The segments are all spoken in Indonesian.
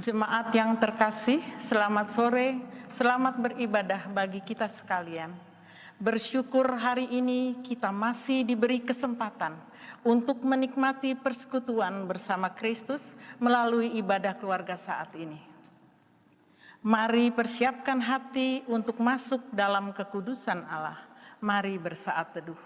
Jemaat yang terkasih, selamat sore, selamat beribadah bagi kita sekalian. Bersyukur hari ini kita masih diberi kesempatan untuk menikmati persekutuan bersama Kristus melalui ibadah keluarga saat ini. Mari persiapkan hati untuk masuk dalam kekudusan Allah. Mari bersaat teduh.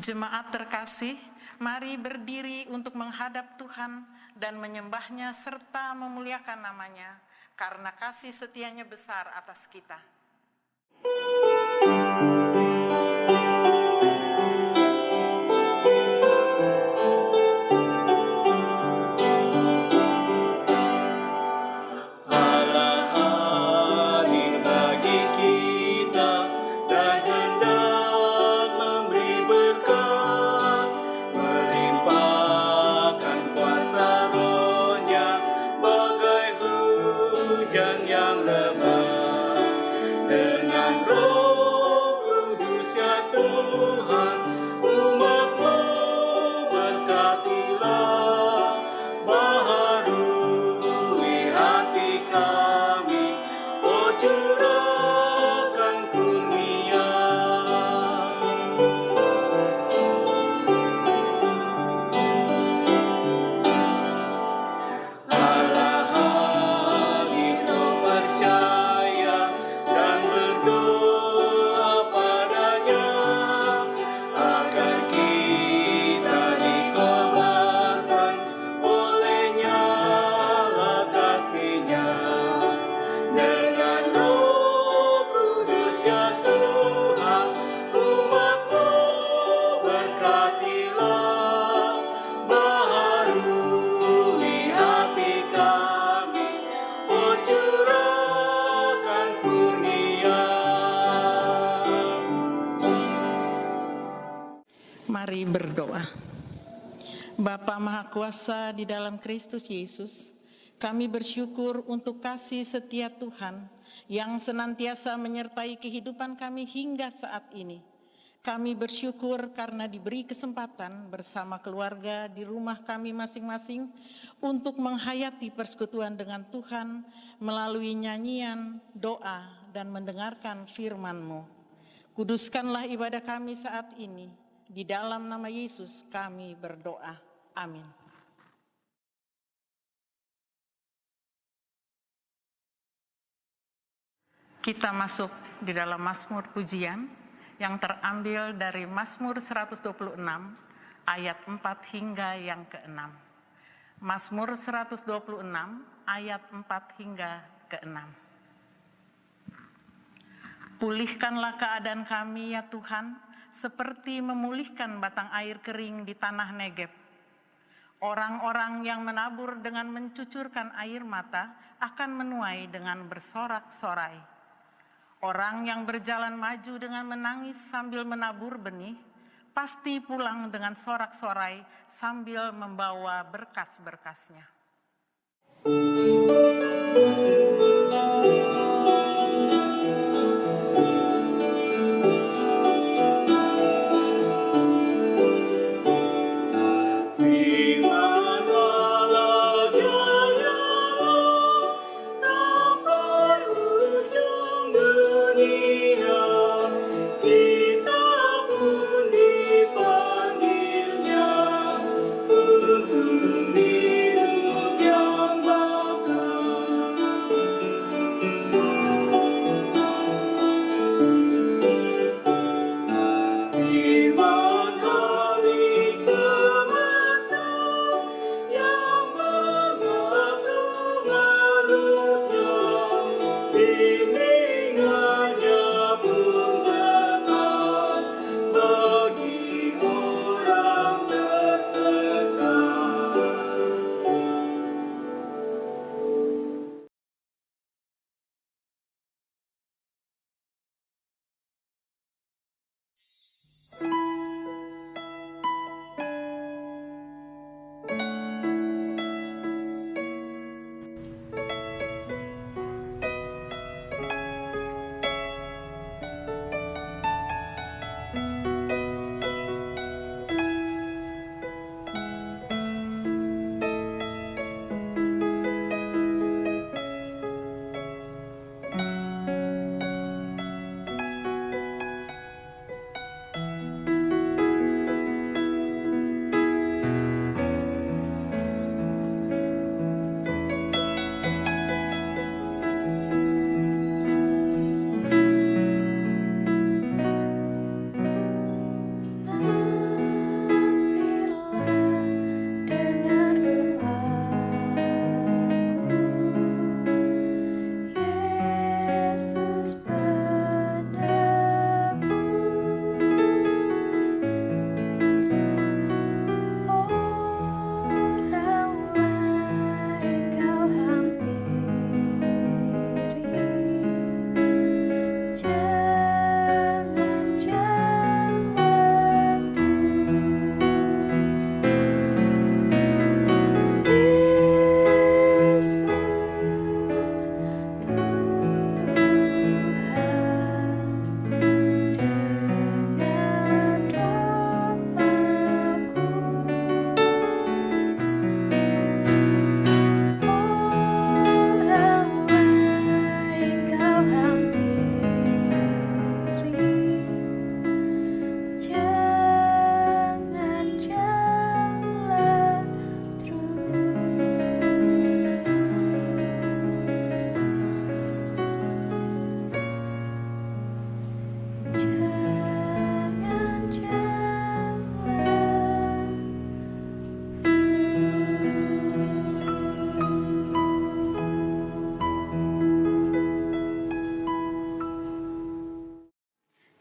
Jemaat terkasih, mari berdiri untuk menghadap Tuhan dan menyembahnya serta memuliakan namanya, karena kasih setianya besar atas kita. Mari berdoa. Bapa Maha Kuasa di dalam Kristus Yesus, kami bersyukur untuk kasih setia Tuhan yang senantiasa menyertai kehidupan kami hingga saat ini. Kami bersyukur karena diberi kesempatan bersama keluarga di rumah kami masing-masing untuk menghayati persekutuan dengan Tuhan melalui nyanyian, doa, dan mendengarkan firman-Mu. Kuduskanlah ibadah kami saat ini. Di dalam nama Yesus kami berdoa. Amin. Kita masuk di dalam Mazmur pujian yang terambil dari Mazmur 126 ayat 4 hingga yang ke-6. Mazmur 126 ayat 4 hingga ke-6. Pulihkanlah keadaan kami ya Tuhan, seperti memulihkan batang air kering di tanah Negeb. Orang-orang yang menabur dengan mencucurkan air mata akan menuai dengan bersorak-sorai. Orang yang berjalan maju dengan menangis sambil menabur benih, pasti pulang dengan sorak-sorai sambil membawa berkas-berkasnya.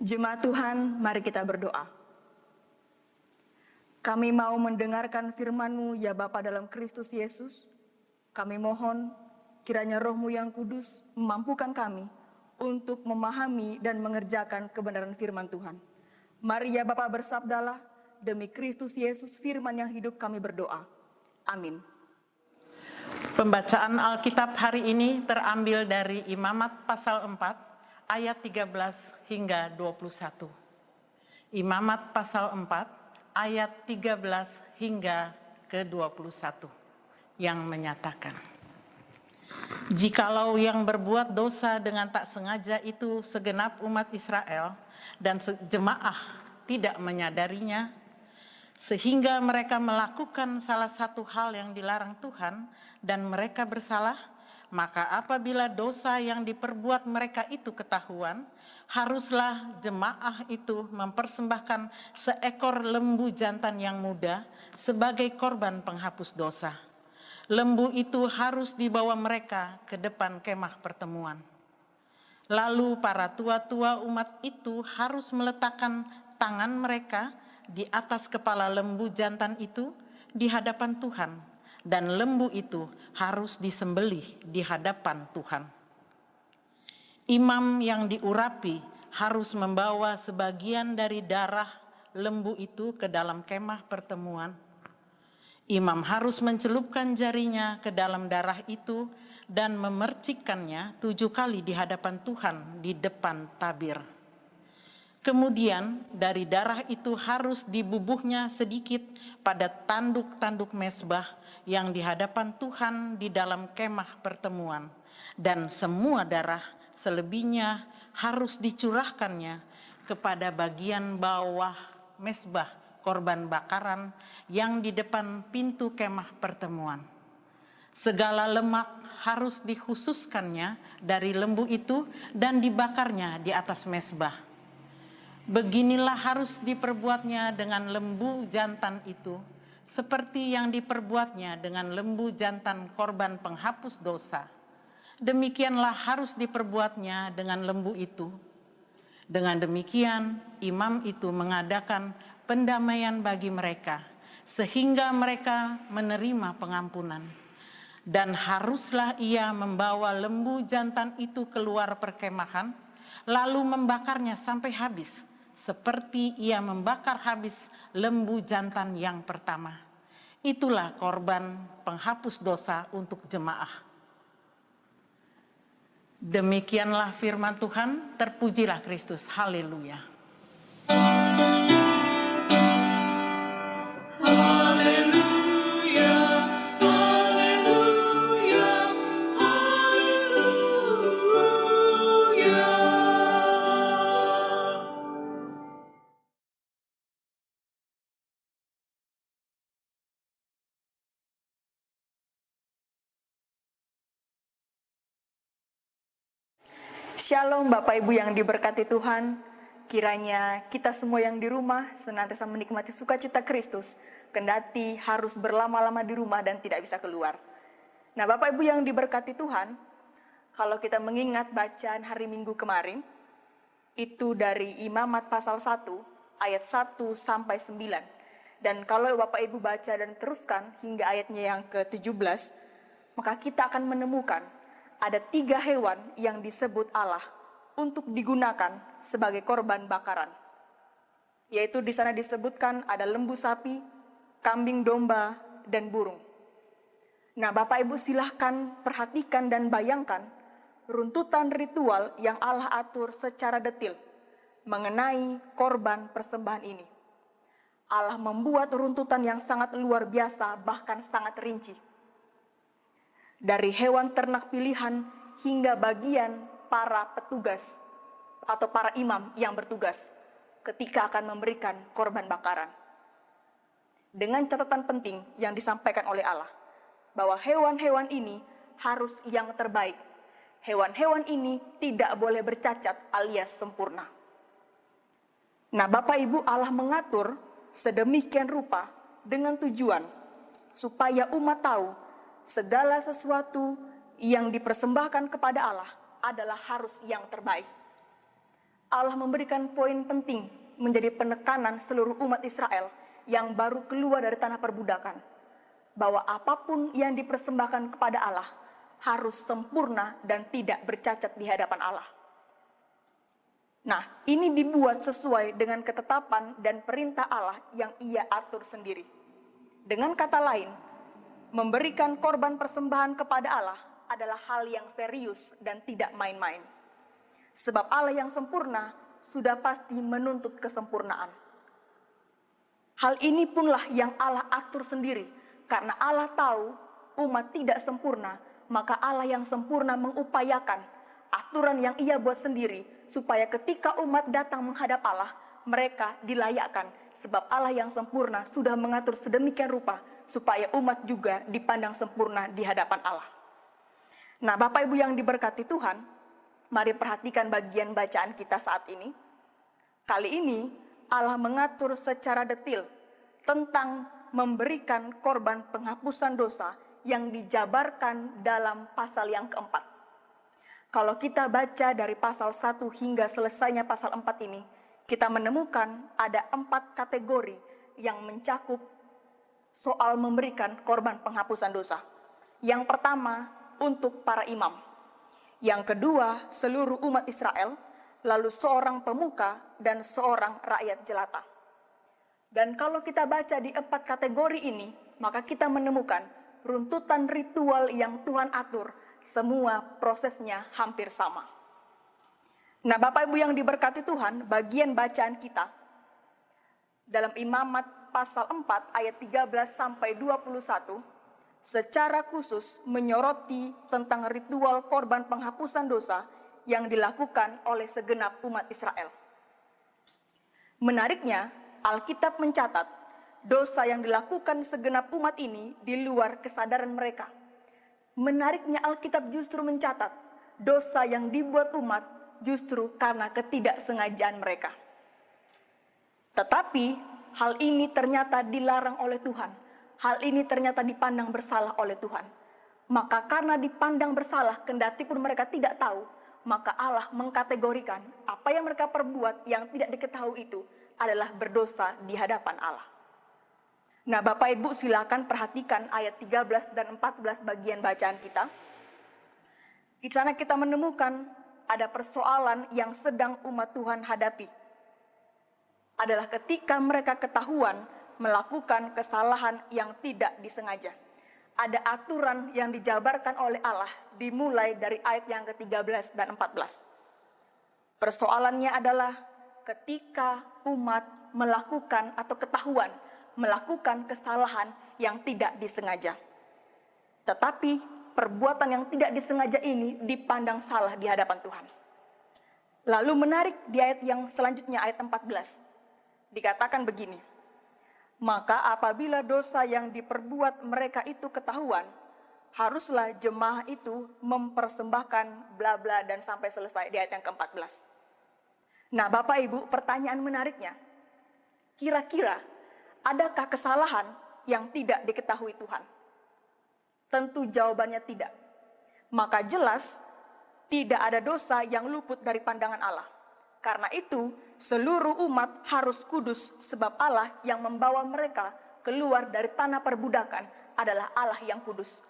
Jemaat Tuhan, mari kita berdoa. Kami mau mendengarkan firman-Mu ya Bapa dalam Kristus Yesus. Kami mohon kiranya Roh-Mu yang kudus memampukan kami untuk memahami dan mengerjakan kebenaran firman Tuhan. Mari ya Bapa bersabdalah, demi Kristus Yesus firman yang hidup kami berdoa. Amin. Pembacaan Alkitab hari ini terambil dari Imamat pasal 4 ayat 13 hingga 21. Imamat pasal 4 ayat 13 hingga ke-21 yang menyatakan, jikalau yang berbuat dosa dengan tak sengaja itu segenap umat Israel dan jemaah tidak menyadarinya, sehingga mereka melakukan salah satu hal yang dilarang Tuhan dan mereka bersalah, maka apabila dosa yang diperbuat mereka itu ketahuan, haruslah jemaah itu mempersembahkan seekor lembu jantan yang muda sebagai korban penghapus dosa. Lembu itu harus dibawa mereka ke depan kemah pertemuan. Lalu para tua-tua umat itu harus meletakkan tangan mereka di atas kepala lembu jantan itu di hadapan Tuhan, dan lembu itu harus disembelih di hadapan Tuhan. Imam yang diurapi harus membawa sebagian dari darah lembu itu ke dalam kemah pertemuan. Imam harus mencelupkan jarinya ke dalam darah itu dan memercikkannya 7 kali di hadapan Tuhan di depan tabir. Kemudian dari darah itu harus dibubuhnya sedikit pada tanduk-tanduk mezbah yang di hadapan Tuhan di dalam kemah pertemuan, dan semua darah selebihnya harus dicurahkannya kepada bagian bawah mezbah korban bakaran yang di depan pintu kemah pertemuan. Segala lemak harus dikhususkannya dari lembu itu dan dibakarnya di atas mezbah. Beginilah harus diperbuatnya dengan lembu jantan itu, seperti yang diperbuatnya dengan lembu jantan korban penghapus dosa. Demikianlah harus diperbuatnya dengan lembu itu. Dengan demikian, imam itu mengadakan pendamaian bagi mereka, sehingga mereka menerima pengampunan. Dan haruslah ia membawa lembu jantan itu keluar perkemahan, lalu membakarnya sampai habis, seperti ia membakar habis lembu jantan yang pertama. Itulah korban penghapus dosa untuk jemaah. Demikianlah firman Tuhan, terpujilah Kristus, haleluya. Shalom Bapak Ibu yang diberkati Tuhan, kiranya kita semua yang di rumah senantiasa menikmati sukacita Kristus, kendati harus berlama-lama di rumah dan tidak bisa keluar. Nah Bapak Ibu yang diberkati Tuhan, kalau kita mengingat bacaan hari Minggu kemarin, itu dari Imamat pasal 1 ayat 1 sampai 9. Dan kalau Bapak Ibu baca dan teruskan hingga ayatnya yang ke-17, maka kita akan menemukan ada 3 hewan yang disebut Allah untuk digunakan sebagai korban bakaran. Yaitu di sana disebutkan ada lembu sapi, kambing domba, dan burung. Nah Bapak Ibu silahkan perhatikan dan bayangkan runtutan ritual yang Allah atur secara detil mengenai korban persembahan ini. Allah membuat runtutan yang sangat luar biasa, bahkan sangat rinci. Dari hewan ternak pilihan hingga bagian para petugas atau para imam yang bertugas ketika akan memberikan korban bakaran. Dengan catatan penting yang disampaikan oleh Allah, bahwa hewan-hewan ini harus yang terbaik. Hewan-hewan ini tidak boleh bercacat alias sempurna. Nah Bapak Ibu, Allah mengatur sedemikian rupa dengan tujuan supaya umat tahu segala sesuatu yang dipersembahkan kepada Allah adalah harus yang terbaik. Allah memberikan poin penting menjadi penekanan seluruh umat Israel yang baru keluar dari tanah perbudakan, bahwa apapun yang dipersembahkan kepada Allah harus sempurna dan tidak bercacat di hadapan Allah. Nah, ini dibuat sesuai dengan ketetapan dan perintah Allah yang Ia atur sendiri. Dengan kata lain, memberikan korban persembahan kepada Allah adalah hal yang serius dan tidak main-main. Sebab Allah yang sempurna sudah pasti menuntut kesempurnaan. Hal ini punlah yang Allah atur sendiri, karena Allah tahu umat tidak sempurna, maka Allah yang sempurna mengupayakan aturan yang Ia buat sendiri, supaya ketika umat datang menghadap Allah, mereka dilayakkan, sebab Allah yang sempurna sudah mengatur sedemikian rupa, supaya umat juga dipandang sempurna di hadapan Allah. Nah, Bapak Ibu yang diberkati Tuhan, mari perhatikan bagian bacaan kita saat ini. Kali ini, Allah mengatur secara detil tentang memberikan korban penghapusan dosa yang dijabarkan dalam pasal yang keempat. Kalau kita baca dari pasal 1 hingga selesainya pasal 4 ini, kita menemukan ada 4 kategori yang mencakup soal memberikan korban penghapusan dosa. Yang pertama, untuk para imam. Yang kedua, seluruh umat Israel, lalu seorang pemuka dan seorang rakyat jelata. Dan kalau kita baca di 4 kategori ini, maka kita menemukan runtutan ritual yang Tuhan atur, semua prosesnya hampir sama. Nah, Bapak Ibu yang diberkati Tuhan, bagian bacaan kita dalam Imamat pasal 4 ayat 13 sampai 21 secara khusus menyoroti tentang ritual korban penghapusan dosa yang dilakukan oleh segenap umat Israel. Menariknya, Alkitab mencatat dosa yang dilakukan segenap umat ini di luar kesadaran mereka. Menariknya, Alkitab justru mencatat dosa yang dibuat umat justru karena ketidaksengajaan mereka. Tetapi hal ini ternyata dilarang oleh Tuhan. Hal ini ternyata dipandang bersalah oleh Tuhan. Maka karena dipandang bersalah, kendati pun mereka tidak tahu, maka Allah mengkategorikan apa yang mereka perbuat yang tidak diketahui itu adalah berdosa di hadapan Allah. Nah, Bapak Ibu silakan perhatikan ayat 13 dan 14 bagian bacaan kita. Di sana kita menemukan ada persoalan yang sedang umat Tuhan hadapi. Adalah ketika mereka ketahuan melakukan kesalahan yang tidak disengaja. Ada aturan yang dijabarkan oleh Allah dimulai dari ayat yang ke-13 dan 14. Persoalannya adalah ketika umat melakukan atau ketahuan melakukan kesalahan yang tidak disengaja. Tetapi perbuatan yang tidak disengaja ini dipandang salah di hadapan Tuhan. Lalu menarik di ayat yang selanjutnya, ayat 14. Dikatakan begini, maka apabila dosa yang diperbuat mereka itu ketahuan, haruslah jemaah itu mempersembahkan bla bla dan sampai selesai di ayat yang ke-14. Nah, Bapak Ibu, pertanyaan menariknya, kira-kira adakah kesalahan yang tidak diketahui Tuhan? Tentu jawabannya tidak. Maka jelas tidak ada dosa yang luput dari pandangan Allah. Karena itu, seluruh umat harus kudus sebab Allah yang membawa mereka keluar dari tanah perbudakan adalah Allah yang kudus.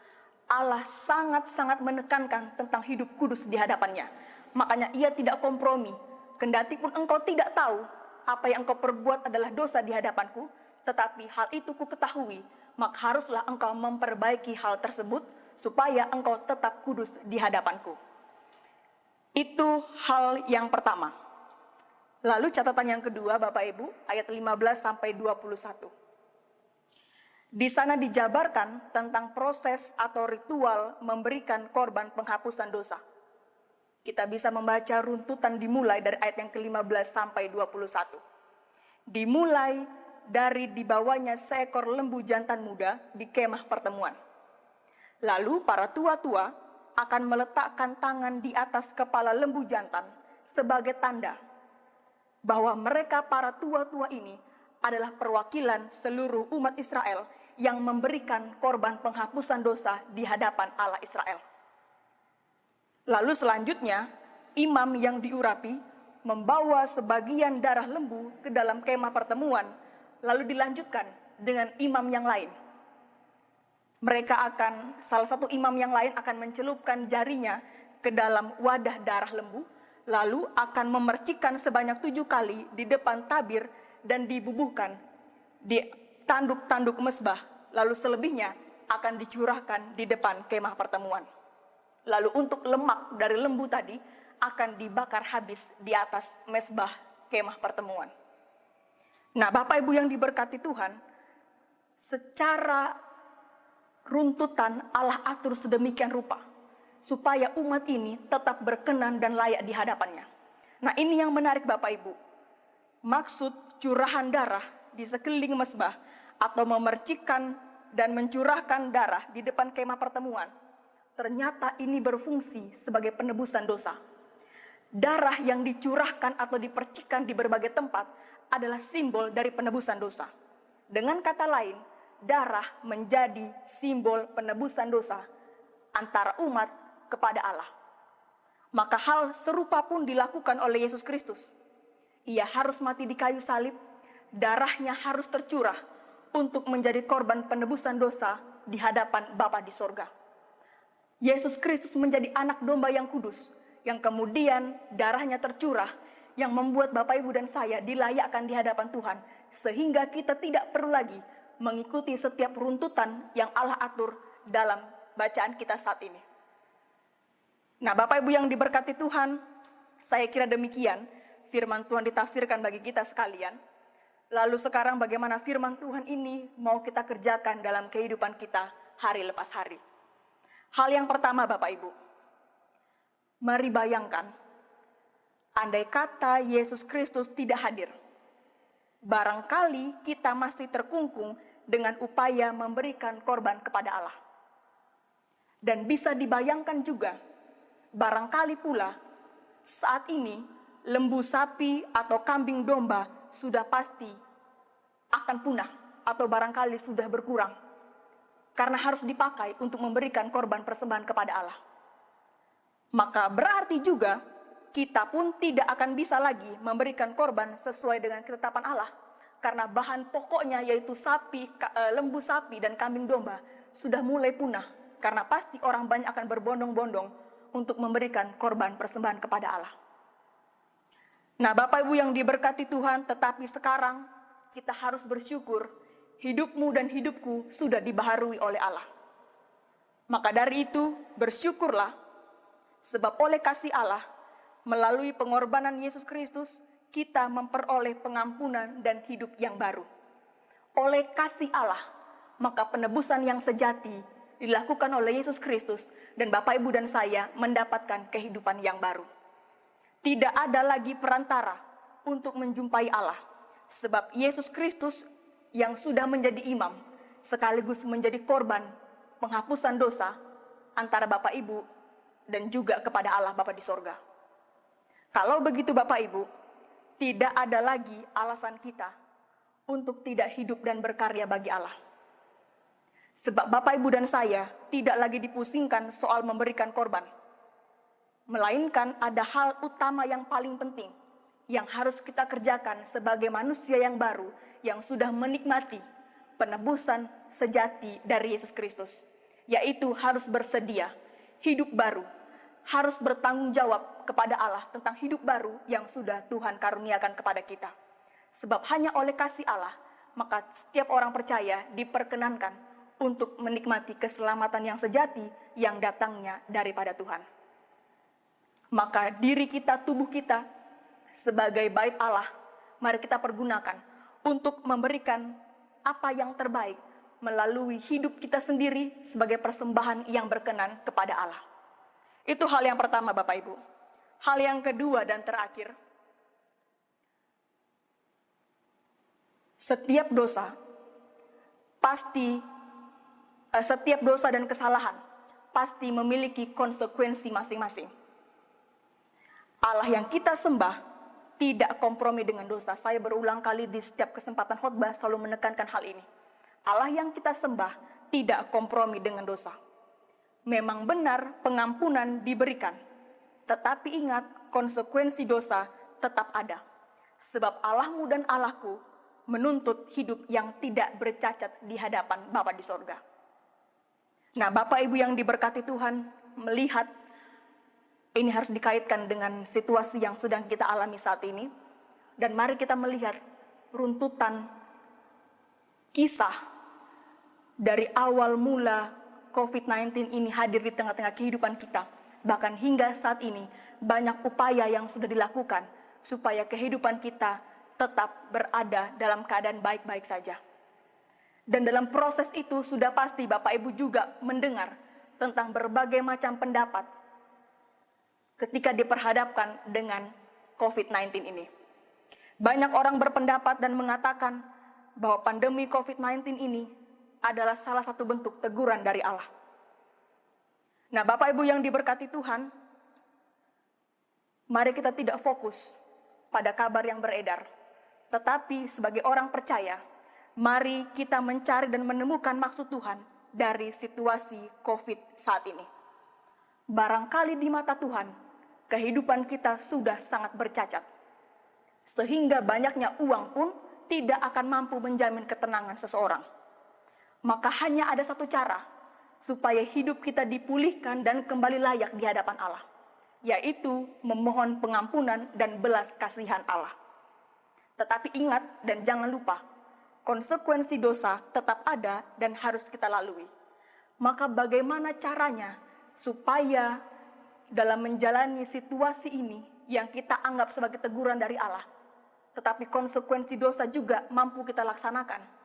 Allah sangat-sangat menekankan tentang hidup kudus di hadapannya. Makanya Ia tidak kompromi. Kendati pun engkau tidak tahu apa yang engkau perbuat adalah dosa di hadapanku, tetapi hal itu ku ketahui, maka haruslah engkau memperbaiki hal tersebut supaya engkau tetap kudus di hadapanku. Itu hal yang pertama. Lalu catatan yang kedua, Bapak Ibu, ayat 15 sampai 21. Di sana dijabarkan tentang proses atau ritual memberikan korban penghapusan dosa. Kita bisa membaca runtutan dimulai dari ayat yang ke-15 sampai 21. Dimulai dari dibawanya seekor lembu jantan muda di kemah pertemuan. Lalu para tua-tua akan meletakkan tangan di atas kepala lembu jantan sebagai tanda bahwa mereka para tua-tua ini adalah perwakilan seluruh umat Israel yang memberikan korban penghapusan dosa di hadapan Allah Israel. Lalu selanjutnya, imam yang diurapi membawa sebagian darah lembu ke dalam kemah pertemuan, lalu dilanjutkan dengan imam yang lain. Salah satu imam yang lain akan mencelupkan jarinya ke dalam wadah darah lembu, lalu akan memercikkan sebanyak 7 kali di depan tabir dan dibubuhkan di tanduk-tanduk mezbah, lalu selebihnya akan dicurahkan di depan kemah pertemuan. Lalu untuk lemak dari lembu tadi akan dibakar habis di atas mezbah kemah pertemuan. Nah, Bapak Ibu yang diberkati Tuhan, secara runtutan Allah atur sedemikian rupa supaya umat ini tetap berkenan dan layak di hadapannya. Nah, ini yang menarik Bapak Ibu. Maksud curahan darah di sekeliling mezbah atau memercikkan dan mencurahkan darah di depan kemah pertemuan, ternyata ini berfungsi sebagai penebusan dosa. Darah yang dicurahkan atau dipercikkan di berbagai tempat adalah simbol dari penebusan dosa. Dengan kata lain, darah menjadi simbol penebusan dosa antara umat kepada Allah. Maka hal serupa pun dilakukan oleh Yesus Kristus. Ia harus mati di kayu salib, darahnya harus tercurah untuk menjadi korban penebusan dosa di hadapan Bapa di sorga. Yesus Kristus menjadi anak domba yang kudus, yang kemudian darahnya tercurah, yang membuat Bapak Ibu dan saya dilayakkan di hadapan Tuhan, sehingga kita tidak perlu lagi mengikuti setiap runtutan yang Allah atur dalam bacaan kita saat ini. Nah, Bapak Ibu yang diberkati Tuhan, saya kira demikian firman Tuhan ditafsirkan bagi kita sekalian. Lalu sekarang bagaimana firman Tuhan ini mau kita kerjakan dalam kehidupan kita hari lepas hari. Hal yang pertama Bapak Ibu, mari bayangkan, andai kata Yesus Kristus tidak hadir, barangkali kita masih terkungkung dengan upaya memberikan korban kepada Allah. Dan bisa dibayangkan juga, barangkali pula saat ini lembu sapi atau kambing domba sudah pasti akan punah atau barangkali sudah berkurang karena harus dipakai untuk memberikan korban persembahan kepada Allah. Maka berarti juga kita pun tidak akan bisa lagi memberikan korban sesuai dengan ketetapan Allah, karena bahan pokoknya yaitu lembu sapi dan kambing domba sudah mulai punah, karena pasti orang banyak akan berbondong-bondong untuk memberikan korban persembahan kepada Allah. Nah, Bapak Ibu yang diberkati Tuhan, tetapi sekarang kita harus bersyukur hidupmu dan hidupku sudah dibaharui oleh Allah. Maka dari itu bersyukurlah, sebab oleh kasih Allah melalui pengorbanan Yesus Kristus kita memperoleh pengampunan dan hidup yang baru. Oleh kasih Allah, maka penebusan yang sejati dilakukan oleh Yesus Kristus dan Bapak Ibu dan saya mendapatkan kehidupan yang baru. Tidak ada lagi perantara untuk menjumpai Allah, sebab Yesus Kristus yang sudah menjadi imam sekaligus menjadi korban penghapusan dosa antara Bapak Ibu dan juga kepada Allah Bapa di sorga. Kalau begitu Bapak Ibu, tidak ada lagi alasan kita untuk tidak hidup dan berkarya bagi Allah. Sebab Bapak Ibu dan saya tidak lagi dipusingkan soal memberikan korban, melainkan ada hal utama yang paling penting yang harus kita kerjakan sebagai manusia yang baru yang sudah menikmati penebusan sejati dari Yesus Kristus, yaitu harus bersedia hidup baru, harus bertanggung jawab kepada Allah tentang hidup baru yang sudah Tuhan karuniakan kepada kita. Sebab hanya oleh kasih Allah, maka setiap orang percaya diperkenankan untuk menikmati keselamatan yang sejati yang datangnya daripada Tuhan. Maka diri kita, tubuh kita sebagai bait Allah, mari kita pergunakan untuk memberikan apa yang terbaik melalui hidup kita sendiri sebagai persembahan yang berkenan kepada Allah. Itu hal yang pertama Bapak Ibu. Hal yang kedua dan terakhir, setiap dosa dan kesalahan pasti memiliki konsekuensi masing-masing. Allah yang kita sembah tidak kompromi dengan dosa. Saya berulang kali di setiap kesempatan khotbah selalu menekankan hal ini. Allah yang kita sembah tidak kompromi dengan dosa. Memang benar pengampunan diberikan, tetapi ingat konsekuensi dosa tetap ada. Sebab Allahmu dan Allahku menuntut hidup yang tidak bercacat di hadapan Bapa di sorga. Nah, Bapak Ibu yang diberkati Tuhan, melihat ini harus dikaitkan dengan situasi yang sedang kita alami saat ini. Dan mari kita melihat runtutan kisah dari awal mula COVID-19 ini hadir di tengah-tengah kehidupan kita. Bahkan hingga saat ini banyak upaya yang sudah dilakukan supaya kehidupan kita tetap berada dalam keadaan baik-baik saja. Dan dalam proses itu sudah pasti Bapak Ibu juga mendengar tentang berbagai macam pendapat ketika diperhadapkan dengan COVID-19 ini. Banyak orang berpendapat dan mengatakan bahwa pandemi COVID-19 ini adalah salah satu bentuk teguran dari Allah. Nah, Bapak Ibu yang diberkati Tuhan, mari kita tidak fokus pada kabar yang beredar, tetapi sebagai orang percaya, mari kita mencari dan menemukan maksud Tuhan dari situasi COVID saat ini. Barangkali di mata Tuhan, kehidupan kita sudah sangat bercacat, sehingga banyaknya uang pun tidak akan mampu menjamin ketenangan seseorang. Maka hanya ada satu cara supaya hidup kita dipulihkan dan kembali layak di hadapan Allah, yaitu memohon pengampunan dan belas kasihan Allah. Tetapi ingat dan jangan lupa, konsekuensi dosa tetap ada dan harus kita lalui. Maka bagaimana caranya supaya dalam menjalani situasi ini yang kita anggap sebagai teguran dari Allah, tetapi konsekuensi dosa juga mampu kita laksanakan?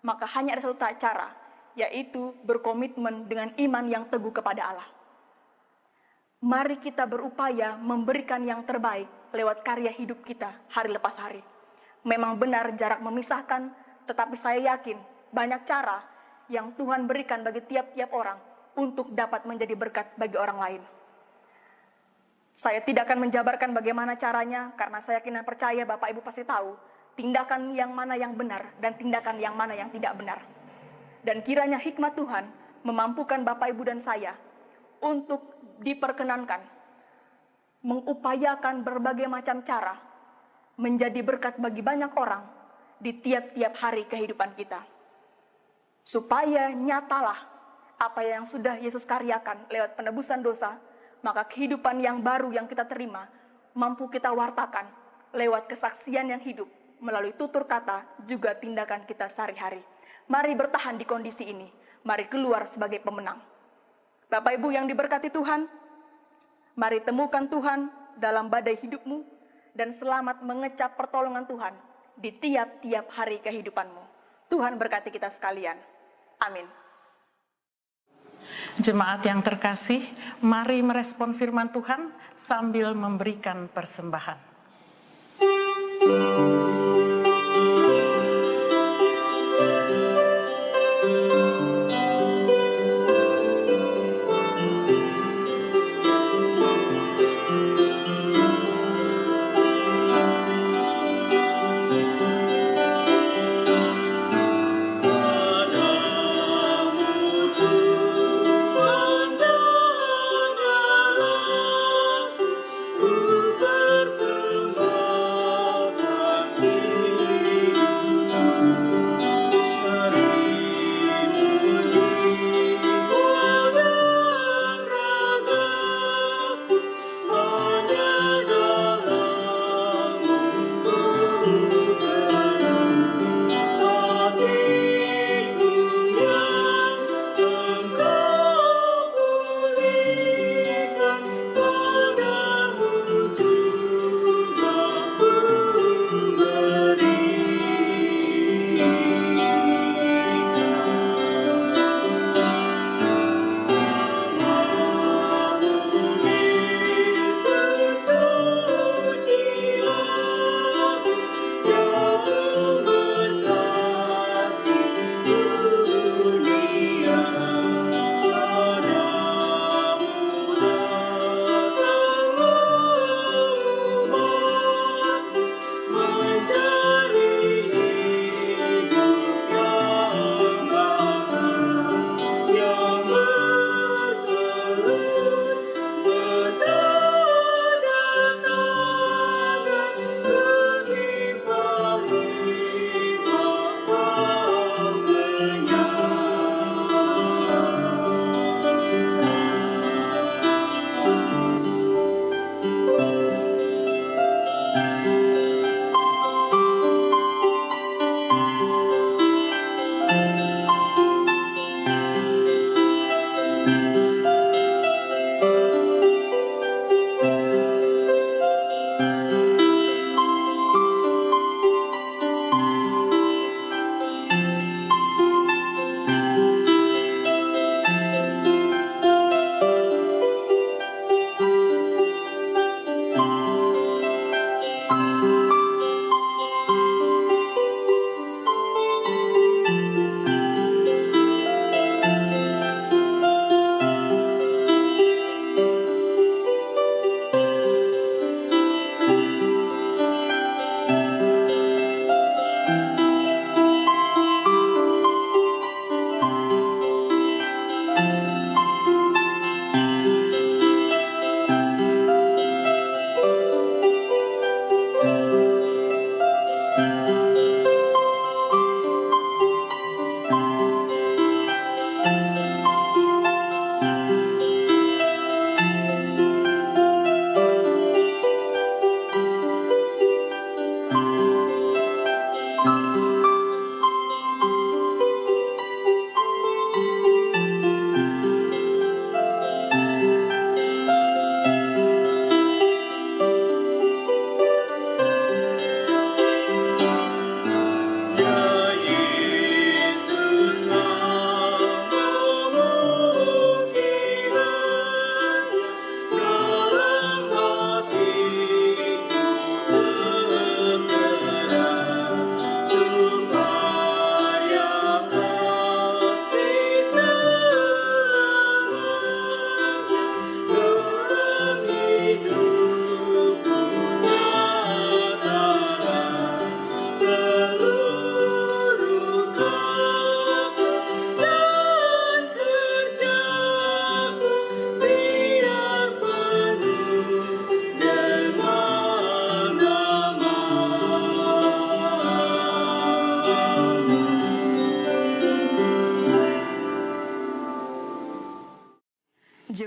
Maka hanya ada satu cara, yaitu berkomitmen dengan iman yang teguh kepada Allah. Mari kita berupaya memberikan yang terbaik lewat karya hidup kita hari lepas hari. Memang benar jarak memisahkan, tetapi saya yakin banyak cara yang Tuhan berikan bagi tiap-tiap orang untuk dapat menjadi berkat bagi orang lain. Saya tidak akan menjabarkan bagaimana caranya, karena saya yakin dan percaya Bapak Ibu pasti tahu tindakan yang mana yang benar dan tindakan yang mana yang tidak benar. Dan kiranya hikmat Tuhan memampukan Bapak Ibu dan saya untuk diperkenankan mengupayakan berbagai macam cara menjadi berkat bagi banyak orang di tiap-tiap hari kehidupan kita. Supaya nyatalah apa yang sudah Yesus karyakan lewat penebusan dosa, maka kehidupan yang baru yang kita terima mampu kita wartakan lewat kesaksian yang hidup melalui tutur kata juga tindakan kita sehari-hari. Mari bertahan di kondisi ini, mari keluar sebagai pemenang. Bapak Ibu yang diberkati Tuhan, mari temukan Tuhan dalam badai hidupmu dan selamat mengecap pertolongan Tuhan di tiap-tiap hari kehidupanmu. Tuhan berkati kita sekalian. Amin. Jemaat yang terkasih, mari merespon firman Tuhan sambil memberikan persembahan.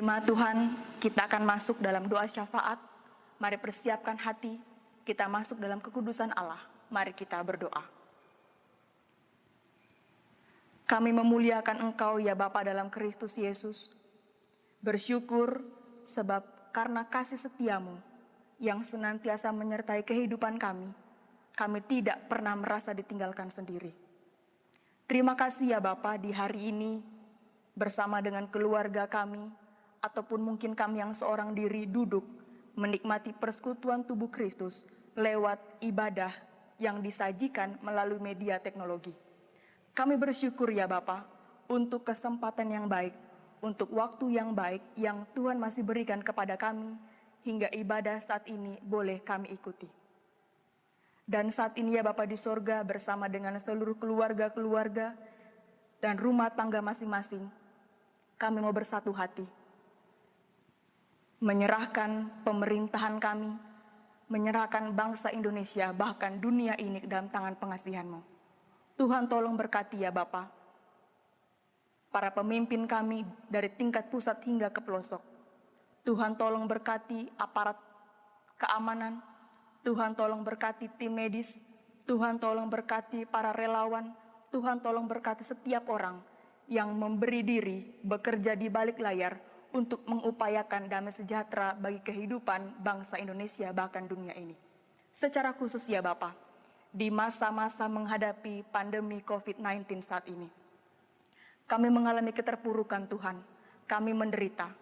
Jemaat Tuhan, kita akan masuk dalam doa syafaat. Mari persiapkan hati, kita masuk dalam kekudusan Allah. Mari kita berdoa. Kami memuliakan Engkau ya Bapa dalam Kristus Yesus. Bersyukur sebab karena kasih setiamu yang senantiasa menyertai kehidupan kami tidak pernah merasa ditinggalkan sendiri. Terima kasih ya Bapa, di hari ini bersama dengan keluarga kami, ataupun mungkin kami yang seorang diri duduk menikmati persekutuan tubuh Kristus lewat ibadah yang disajikan melalui media teknologi. Kami bersyukur ya Bapa untuk kesempatan yang baik, untuk waktu yang baik yang Tuhan masih berikan kepada kami hingga ibadah saat ini boleh kami ikuti. Dan saat ini ya Bapa di sorga bersama dengan seluruh keluarga-keluarga dan rumah tangga masing-masing, kami mau bersatu hati, menyerahkan pemerintahan kami, menyerahkan bangsa Indonesia bahkan dunia ini ke dalam tangan pengasihan-Mu. Tuhan tolong berkati ya Bapa, para pemimpin kami dari tingkat pusat hingga ke pelosok. Tuhan tolong berkati aparat keamanan, Tuhan tolong berkati tim medis, Tuhan tolong berkati para relawan, Tuhan tolong berkati setiap orang yang memberi diri bekerja di balik layar untuk mengupayakan damai sejahtera bagi kehidupan bangsa Indonesia bahkan dunia ini. Secara khusus ya Bapa, di masa-masa menghadapi pandemi COVID-19 saat ini, kami mengalami keterpurukan Tuhan, kami menderita.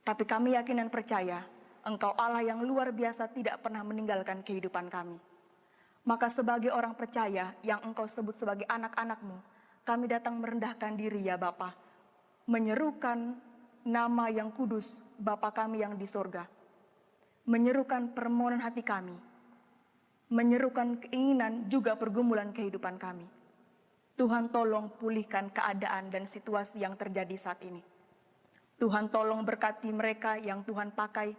Tapi kami yakin dan percaya, Engkau Allah yang luar biasa tidak pernah meninggalkan kehidupan kami. Maka sebagai orang percaya yang Engkau sebut sebagai anak-anak-Mu, kami datang merendahkan diri ya Bapa, menyerukan nama yang kudus Bapa kami yang di sorga, menyerukan permohonan hati kami, menyerukan keinginan juga pergumulan kehidupan kami. Tuhan tolong pulihkan keadaan dan situasi yang terjadi saat ini. Tuhan tolong berkati mereka yang Tuhan pakai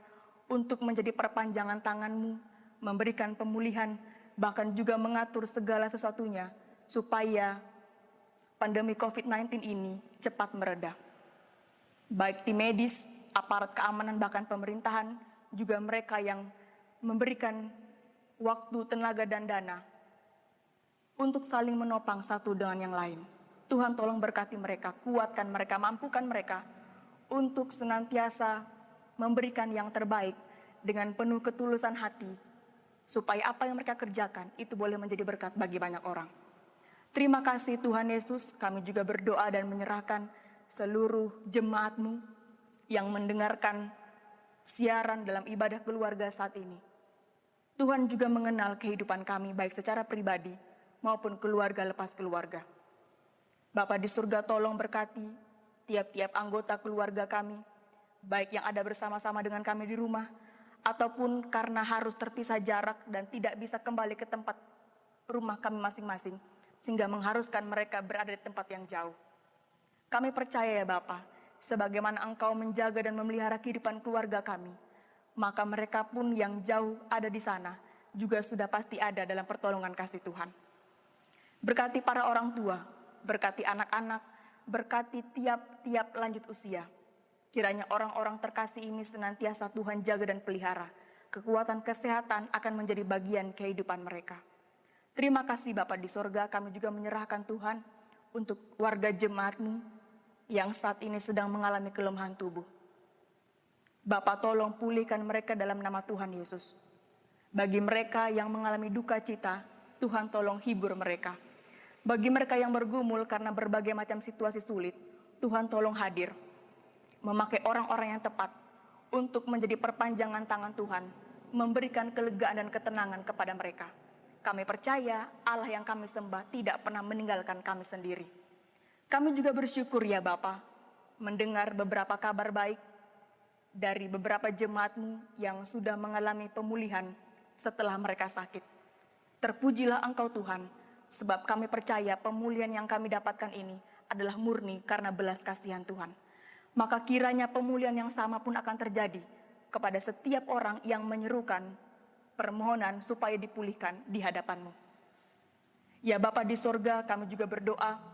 untuk menjadi perpanjangan tangan-Mu, memberikan pemulihan, bahkan juga mengatur segala sesuatunya supaya pandemi COVID-19 ini cepat mereda. Baik tim medis, aparat keamanan, bahkan pemerintahan, juga mereka yang memberikan waktu, tenaga, dan dana untuk saling menopang satu dengan yang lain. Tuhan tolong berkati mereka, kuatkan mereka, mampukan mereka untuk senantiasa memberikan yang terbaik dengan penuh ketulusan hati, supaya apa yang mereka kerjakan itu boleh menjadi berkat bagi banyak orang. Terima kasih Tuhan Yesus, kami juga berdoa dan menyerahkan seluruh jemaat-Mu yang mendengarkan siaran dalam ibadah keluarga saat ini. Tuhan juga mengenal kehidupan kami baik secara pribadi maupun keluarga lepas keluarga. Bapa di surga tolong berkati tiap-tiap anggota keluarga kami, baik yang ada bersama-sama dengan kami di rumah, ataupun karena harus terpisah jarak dan tidak bisa kembali ke tempat rumah kami masing-masing, sehingga mengharuskan mereka berada di tempat yang jauh. Kami percaya ya Bapa, sebagaimana Engkau menjaga dan memelihara kehidupan keluarga kami, maka mereka pun yang jauh ada di sana juga sudah pasti ada dalam pertolongan kasih Tuhan. Berkati para orang tua, berkati anak-anak, berkati tiap-tiap lanjut usia. Kiranya orang-orang terkasih ini senantiasa Tuhan jaga dan pelihara. Kekuatan kesehatan akan menjadi bagian kehidupan mereka. Terima kasih Bapa di sorga, kami juga menyerahkan Tuhan untuk warga jemaat-Mu yang saat ini sedang mengalami kelemahan tubuh. Bapa tolong pulihkan mereka dalam nama Tuhan Yesus. Bagi mereka yang mengalami duka cita, Tuhan tolong hibur mereka. Bagi mereka yang bergumul karena berbagai macam situasi sulit, Tuhan tolong hadir, memakai orang-orang yang tepat untuk menjadi perpanjangan tangan Tuhan, memberikan kelegaan dan ketenangan kepada mereka. Kami percaya Allah yang kami sembah tidak pernah meninggalkan kami sendiri. Kami juga bersyukur ya Bapa, mendengar beberapa kabar baik dari beberapa jemaat-Mu yang sudah mengalami pemulihan setelah mereka sakit. Terpujilah Engkau Tuhan, sebab kami percaya pemulihan yang kami dapatkan ini adalah murni karena belas kasihan Tuhan. Maka kiranya pemulihan yang sama pun akan terjadi kepada setiap orang yang menyerukan permohonan supaya dipulihkan di hadapan-Mu. Ya Bapa di sorga, kami juga berdoa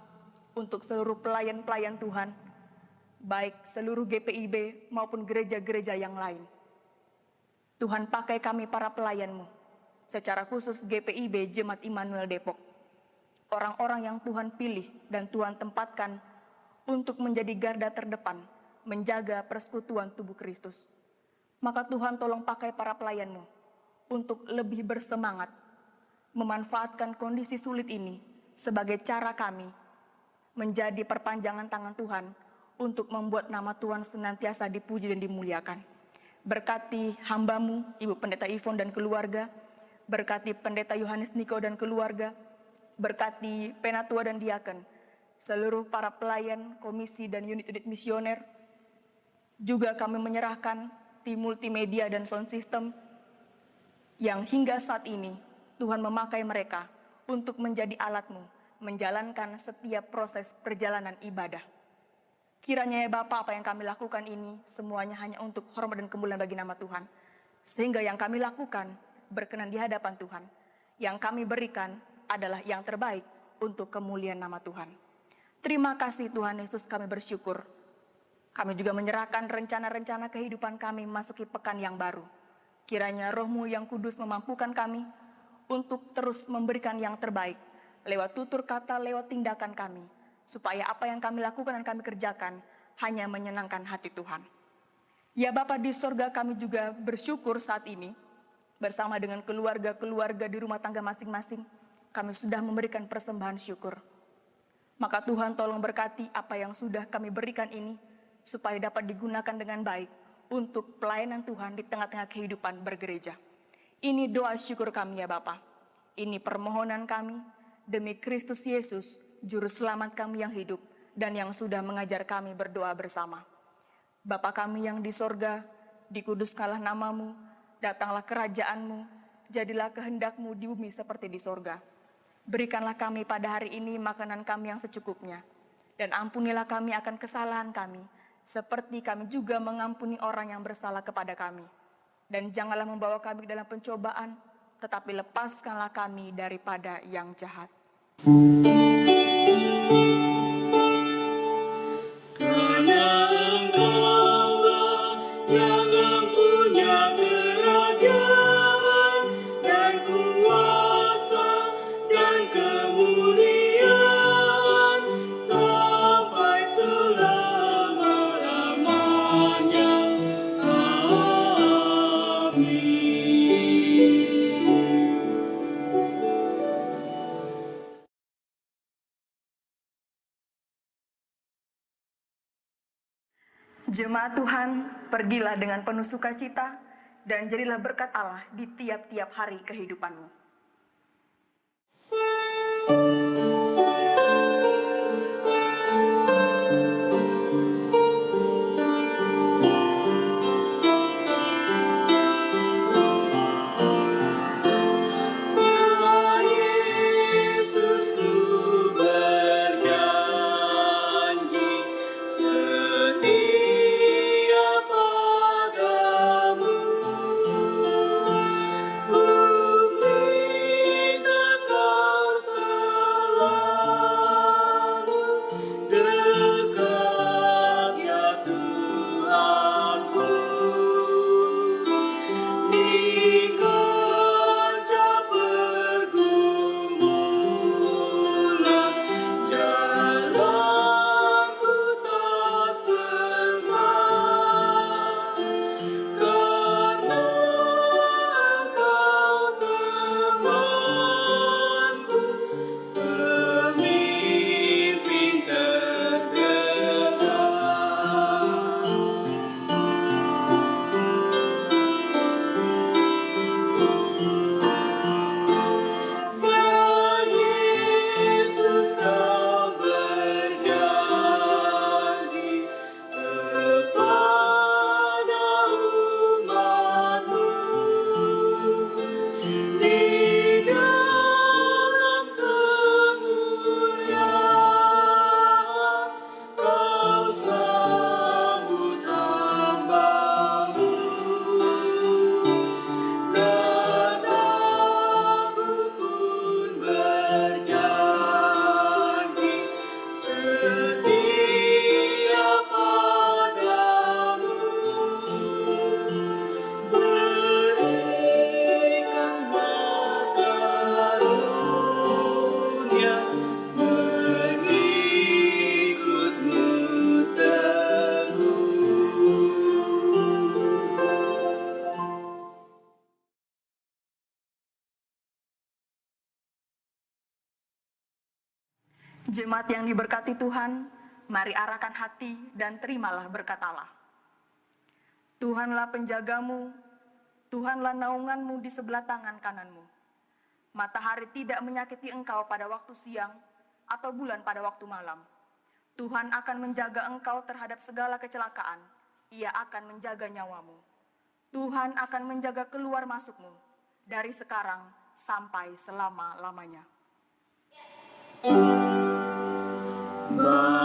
untuk seluruh pelayan-pelayan Tuhan, baik seluruh GPIB maupun gereja-gereja yang lain. Tuhan pakai kami para pelayan-Mu, secara khusus GPIB Jemaat Immanuel Depok. Orang-orang yang Tuhan pilih dan Tuhan tempatkan untuk menjadi garda terdepan, menjaga persekutuan tubuh Kristus. Maka Tuhan tolong pakai para pelayan-Mu untuk lebih bersemangat, memanfaatkan kondisi sulit ini sebagai cara kami menjadi perpanjangan tangan Tuhan untuk membuat nama Tuhan senantiasa dipuji dan dimuliakan. Berkati hamba-Mu, Ibu Pendeta Ivon dan keluarga, berkati Pendeta Yohanes Niko dan keluarga, berkati penatua dan diaken, seluruh para pelayan, komisi dan unit-unit misioner. Juga kami menyerahkan tim multimedia dan sound system yang hingga saat ini Tuhan memakai mereka untuk menjadi alat-Mu, menjalankan setiap proses perjalanan ibadah. Kiranya ya Bapa, apa yang kami lakukan ini semuanya hanya untuk hormat dan kemuliaan bagi nama Tuhan. Sehingga yang kami lakukan berkenan di hadapan Tuhan. Yang kami berikan adalah yang terbaik untuk kemuliaan nama Tuhan. Terima kasih Tuhan Yesus, kami bersyukur. Kami juga menyerahkan rencana-rencana kehidupan kami memasuki pekan yang baru. Kiranya Roh-Mu yang kudus memampukan kami untuk terus memberikan yang terbaik lewat tutur kata, lewat tindakan kami, supaya apa yang kami lakukan dan kami kerjakan hanya menyenangkan hati Tuhan. Ya Bapa di sorga, kami juga bersyukur saat ini bersama dengan keluarga-keluarga di rumah tangga masing-masing, kami sudah memberikan persembahan syukur. Maka Tuhan tolong berkati apa yang sudah kami berikan ini, supaya dapat digunakan dengan baik untuk pelayanan Tuhan di tengah-tengah kehidupan bergereja. Ini doa syukur kami ya Bapa. Ini permohonan kami demi Kristus Yesus, Juru Selamat kami yang hidup dan yang sudah mengajar kami berdoa bersama. Bapa kami yang di sorga, dikuduskanlah nama-Mu, datanglah kerajaan-Mu, jadilah kehendak-Mu di bumi seperti di sorga. Berikanlah kami pada hari ini makanan kami yang secukupnya, dan ampunilah kami akan kesalahan kami, seperti kami juga mengampuni orang yang bersalah kepada kami. Dan janganlah membawa kami ke dalam pencobaan, tetapi lepaskanlah kami daripada yang jahat. Karena Engkaulah yang mempunyai kerajaan dan kuasa dan kemuliaan sampai selama-lamanya. Amin. Jemaat Tuhan, pergilah dengan penuh sukacita dan jadilah berkat Allah di tiap-tiap hari kehidupanmu. Yesus ku berjanji setia padamu. Ku Jemaat yang diberkati Tuhan, mari arahkan hati dan terimalah berkat Allah. Tuhanlah penjagamu, Tuhanlah naunganmu di sebelah tangan kananmu. Matahari tidak menyakiti engkau pada waktu siang atau bulan pada waktu malam. Tuhan akan menjaga engkau terhadap segala kecelakaan. Ia akan menjaga nyawamu. Tuhan akan menjaga keluar masukmu dari sekarang sampai selama-lamanya. Bapa